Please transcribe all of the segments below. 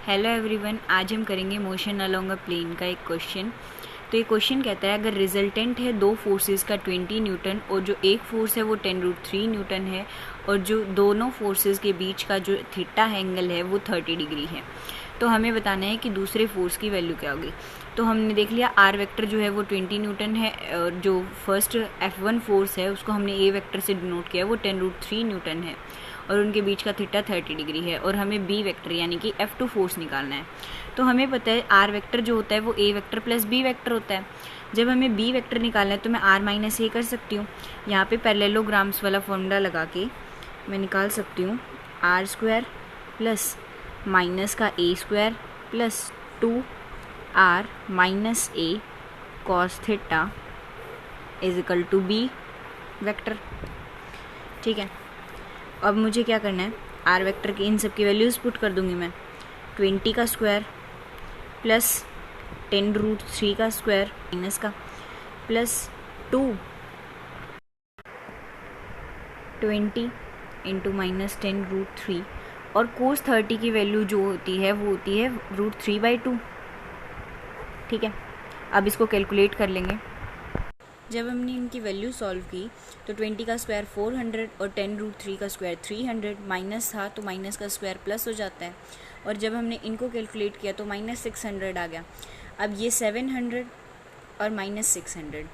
Hello everyone, आज हम करेंगे मोशन अलोंग अ प्लेन का एक क्वेश्चन। तो ये क्वेश्चन कहता है अगर रिजल्टेंट है दो फोर्सेस का 20 न्यूटन और जो एक फोर्स है वो 10√3 न्यूटन है और जो दोनों फोर्सेस के बीच का जो थीटा एंगल है वो 30 डिग्री है, तो हमें बताना है कि दूसरे फोर्स की वैल्यू क्या होगी। तो हमने देख लिया आर वेक्टर जो है वो 20 न्यूटन है और जो फर्स्ट F1 फोर्स है उसको हमने ए वेक्टर से डिनोट किया है, वो 10√3 न्यूटन है और उनके बीच का थीटा 30 डिग्री है और हमें बी वेक्टर यानी कि F2 फोर्स निकालना है। तो हमें पता है आर वेक्टर जो होता है वो ए वेक्टर प्लस बी वेक्टर होता है। जब हमें बी वेक्टर निकालना है तो मैं आर माइनस ए कर सकती हूँ। यहाँ पे पैरेललोग्राम्स वाला फॉर्मूला लगा के मैं निकाल सकती हूँ आर स्क्वायर प्लस माइनस का a square plus 2r minus a cos theta is equal to b vector. ठीक है, अब मुझे क्या करना है, आर वेक्टर की इन सब की वैल्यूज़ पुट कर दूंगी मैं। 20 का स्क्वायर प्लस 10√3 का स्क्वायर माइनस का प्लस 20 इंटू माइनस 10√3 और कोस 30 की वैल्यू जो होती है वो होती है √3/2। ठीक है, अब इसको कैलकुलेट कर लेंगे। जब हमने इनकी वैल्यू सॉल्व की तो 20 का स्क्वायर 400 और 10√3 का स्क्वायर 300, माइनस था तो माइनस का स्क्वायर प्लस हो जाता है और जब हमने इनको कैलकुलेट किया तो -600 आ गया। अब ये 700 और -600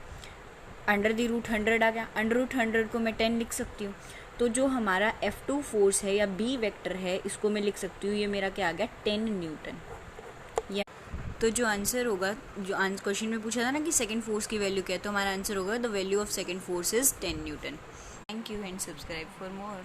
अंडर दी रूट 100 आ गया। अंडर रूट 100 को मैं 10 लिख सकती हूँ। तो जो हमारा F2 फोर्स है या बी वेक्टर है इसको मैं लिख सकती हूँ, ये मेरा क्या आ गया 10 न्यूटन। तो जो आंसर होगा, जो क्वेश्चन में पूछा था ना कि सेकंड फोर्स की वैल्यू क्या है, तो हमारा आंसर होगा the value of second force is 10 Newton. Thank you and subscribe for more.